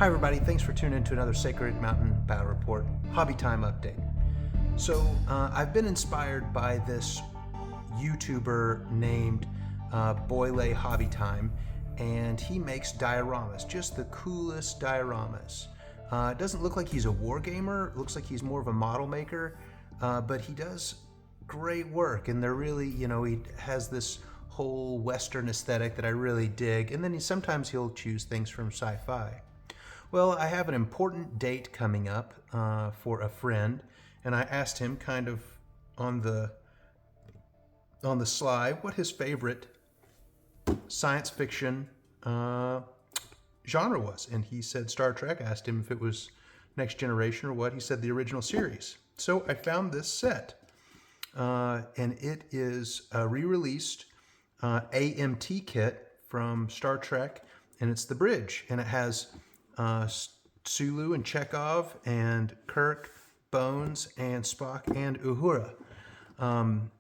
Hi everybody, thanks for tuning in to another Sacred Mountain Battle Report Hobby Time update. So I've been inspired by this YouTuber named Boyle Hobby Time, and he makes dioramas, just the coolest dioramas. It doesn't look like he's a war gamer, it looks like he's more of a model maker, but he does great work, and they're really, he has this whole Western aesthetic that I really dig, and then sometimes he'll choose things from sci-fi. Well, I have an important date coming up for a friend, and I asked him kind of on the sly what his favorite science fiction genre was, and he said Star Trek. I asked him if it was Next Generation or what. He said the original series. So I found this set, and it is a re-released AMT kit from Star Trek, and it's the bridge, and it has Sulu and Chekhov and Kirk, Bones, and Spock and Uhura. I'm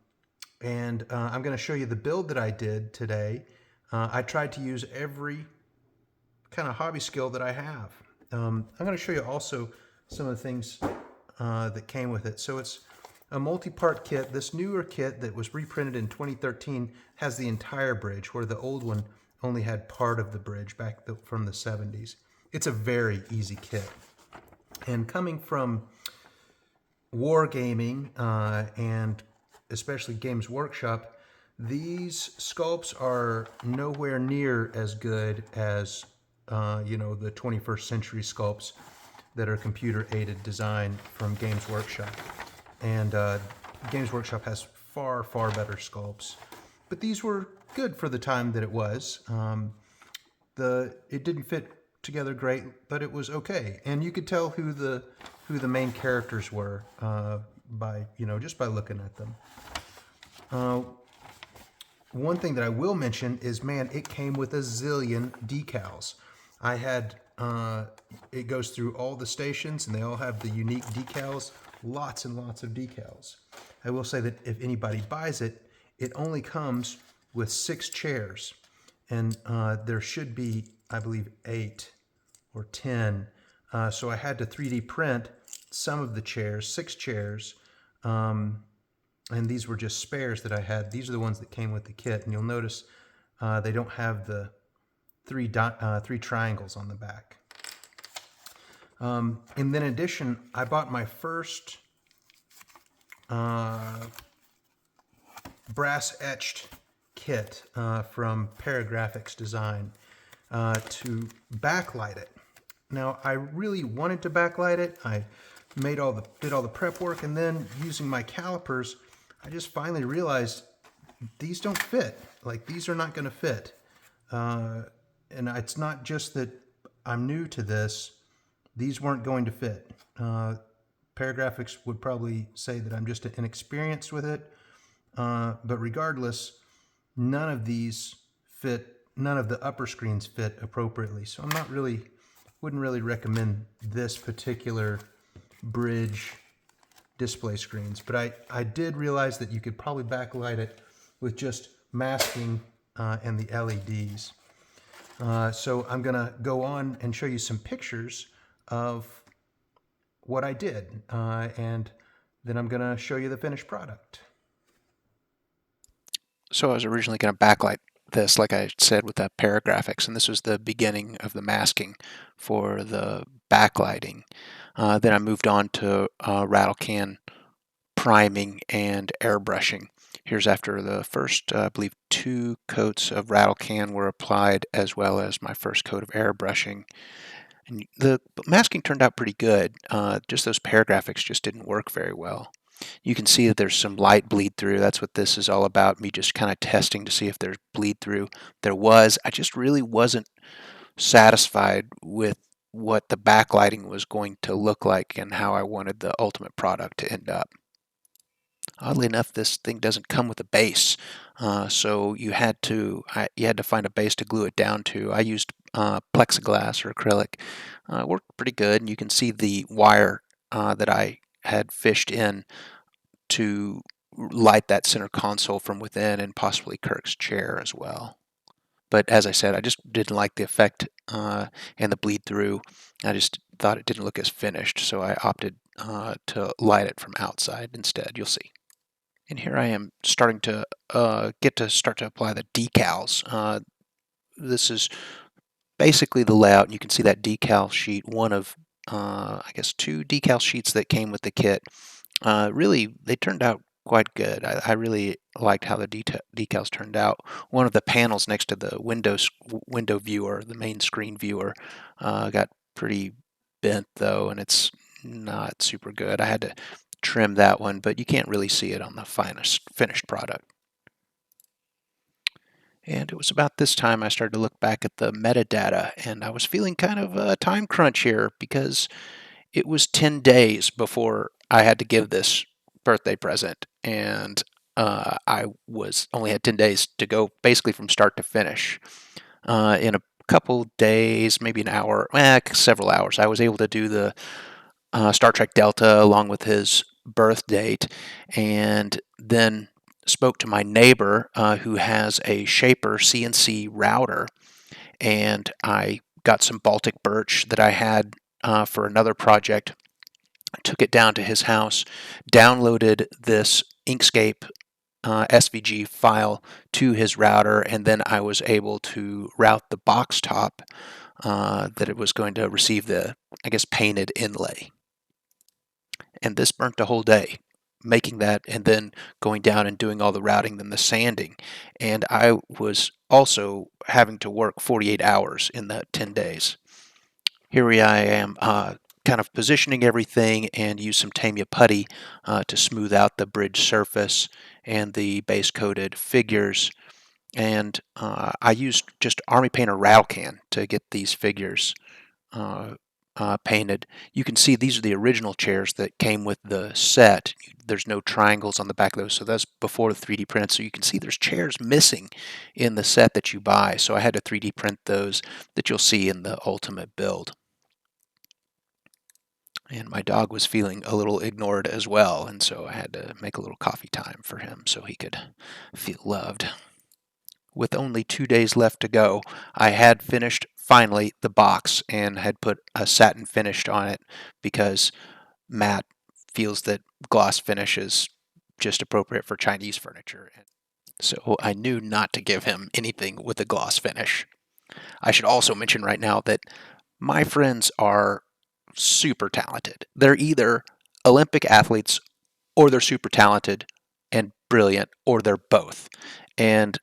going to show you the build that I did today. I tried to use every kind of hobby skill that I have. I'm going to show you also some of the things that came with it. So it's a multi-part kit. This newer kit that was reprinted in 2013 has the entire bridge, where the old one only had part of the bridge back from the 70s. It's a very easy kit. And coming from wargaming and especially Games Workshop, these sculpts are nowhere near as good as the 21st century sculpts that are computer-aided design from Games Workshop. And Games Workshop has far, far better sculpts. But these were good for the time that it was. It didn't fit together great, but it was okay. And you could tell who the main characters were by just by looking at them. One thing that I will mention is, man, it came with a zillion decals. I had it goes through all the stations, and they all have the unique decals. Lots and lots of decals. I will say that if anybody buys it, it only comes with 6 chairs, and there should be, I believe, 8 or 10. So I had to 3D print some of the chairs, 6 chairs, and these were just spares that I had. These are the ones that came with the kit, and you'll notice they don't have the three triangles on the back. And then in addition, I bought my first brass etched kit from Paragraphics Design to backlight it. Now, I really wanted to backlight it. I did all the prep work, and then using my calipers, I just finally realized these don't fit. Like, these are not going to fit. And it's not just that I'm new to this. These weren't going to fit. Paragraphics would probably say that I'm just inexperienced with it. But regardless, none of these fit. None of the upper screens fit appropriately. So wouldn't really recommend this particular bridge display screens. But I did realize that you could probably backlight it with just masking and the LEDs. So I'm going to go on and show you some pictures of what I did. And then I'm going to show you the finished product. So I was originally going to backlight this, like I said, with the Paragraphics, and this was the beginning of the masking for the backlighting. Then I moved on to rattle can priming and airbrushing. Here's after the first, I believe, 2 coats of rattle can were applied, as well as my first coat of airbrushing. And the masking turned out pretty good. Just those Paragraphics just didn't work very well. You can see that there's some light bleed through. That's what this is all about, me just kind of testing to see if there's bleed through. There was. I just really wasn't satisfied with what the backlighting was going to look like and how I wanted the ultimate product to end up. Oddly enough, this thing doesn't come with a base, so you had to find a base to glue it down to. I used plexiglass or acrylic. It worked pretty good, and you can see the wire that I had fished in to light that center console from within, and possibly Kirk's chair as well. But as I said, I just didn't like the effect and the bleed through. I just thought it didn't look as finished, so I opted to light it from outside instead. You'll see. And here I am starting to start to apply the decals. This is basically the layout, and you can see that decal sheet, one of I guess two decal sheets that came with the kit. Really, they turned out quite good. I really liked how the decals turned out. One of the panels next to the window viewer, the main screen viewer, got pretty bent though, and it's not super good. I had to trim that one, but you can't really see it on the finished product. And it was about this time I started to look back at the metadata, and I was feeling kind of a time crunch here because it was 10 days before I had to give this birthday present, and I was only had 10 days to go basically from start to finish. In a couple days, maybe an hour, several hours, I was able to do the Star Trek Delta along with his birth date, and then spoke to my neighbor who has a Shaper CNC router, and I got some Baltic birch that I had for another project. I took it down to his house, downloaded this Inkscape SVG file to his router, and then I was able to route the box top that it was going to receive the, I guess, painted inlay. And this burnt a whole day making that and then going down and doing all the routing, then the sanding. And I was also having to work 48 hours in that 10 days. Here I am kind of positioning everything and use some Tamiya putty to smooth out the bridge surface and the base coated figures. And I used just Army Painter rattle can to get these figures painted. You can see these are the original chairs that came with the set. There's no triangles on the back of those, so that's before the 3D print. So you can see there's chairs missing in the set that you buy. So I had to 3D print those that you'll see in the ultimate build. And my dog was feeling a little ignored as well, and so I had to make a little coffee time for him so he could feel loved. With only 2 days left to go, I had finished finally the box and had put a satin finish on it because Matt feels that gloss finish is just appropriate for Chinese furniture. So I knew not to give him anything with a gloss finish. I should also mention right now that my friends are super talented. They're either Olympic athletes or they're super talented and brilliant, or they're both. And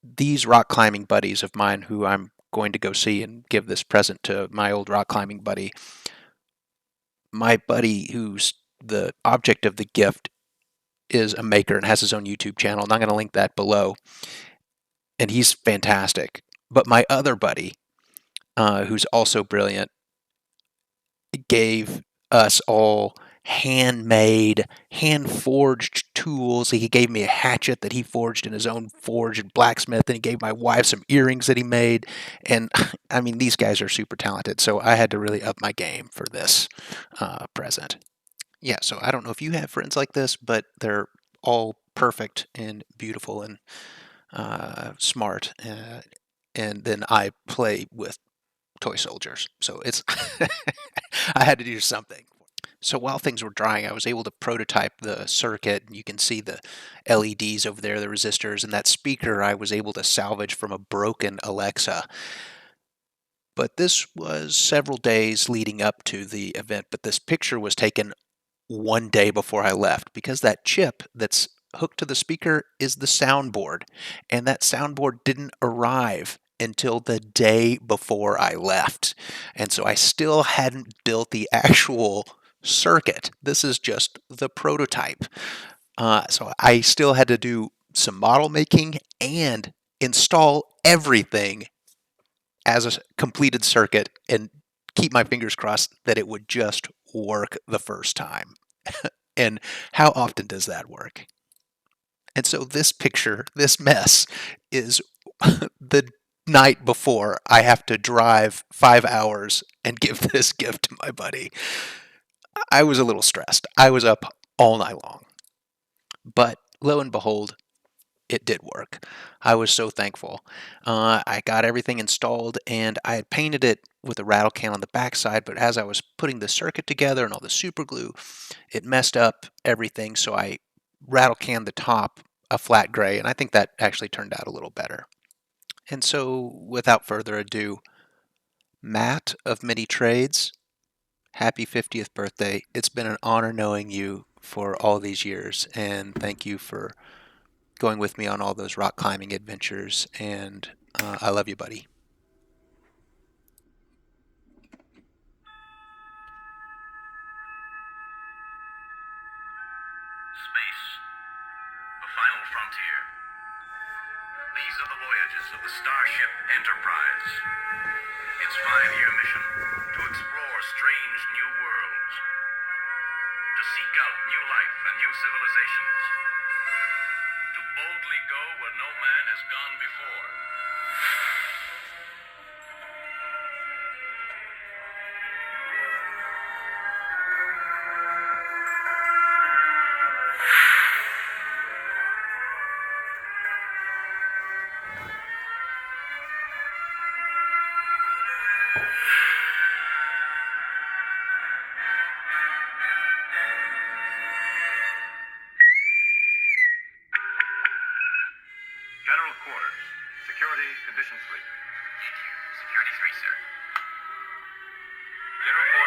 these rock climbing buddies of mine who I'm going to go see and give this present to my old rock climbing buddy, my buddy who's the object of the gift is a maker and has his own YouTube channel, and I'm going to link that below. And he's fantastic. But my other buddy, who's also brilliant, gave us all handmade, hand forged tools. He gave me a hatchet that he forged in his own forge and blacksmith, and he gave my wife some earrings that he made. And I mean, these guys are super talented, so I had to really up my game for this present. Yeah, so I don't know if you have friends like this, but they're all perfect and beautiful and smart. And then I play with toy soldiers, so it's I had to do something. So while things were drying, I was able to prototype the circuit, and you can see the LEDs over there, the resistors, and that speaker I was able to salvage from a broken Alexa. But this was several days leading up to the event, but this picture was taken 1 day before I left because that chip that's hooked to the speaker is the soundboard, and that soundboard didn't arrive until the day before I left. And so I still hadn't built the actual circuit. This is just the prototype. So I still had to do some model making and install everything as a completed circuit and keep my fingers crossed that it would just work the first time. And how often does that work? And so this picture, this mess, is the night before I have to drive 5 hours and give this gift to my buddy. I was a little stressed. I was up all night long. But lo and behold, it did work. I was so thankful. I got everything installed and I had painted it with a rattle can on the backside, but as I was putting the circuit together and all the super glue, it messed up everything. So I rattle canned the top a flat gray, and I think that actually turned out a little better. And so, without further ado, Matt of Many Trades, happy 50th birthday. It's been an honor knowing you for all these years, and thank you for going with me on all those rock climbing adventures. And I love you, buddy. Space, the final frontier. These are the voyages of the Starship Enterprise. Its 5-year mission, to explore strange new worlds, to seek out new life and new civilizations, to boldly go where no man has gone before. General quarters. Security condition 3. Security 3, sir. General quarters.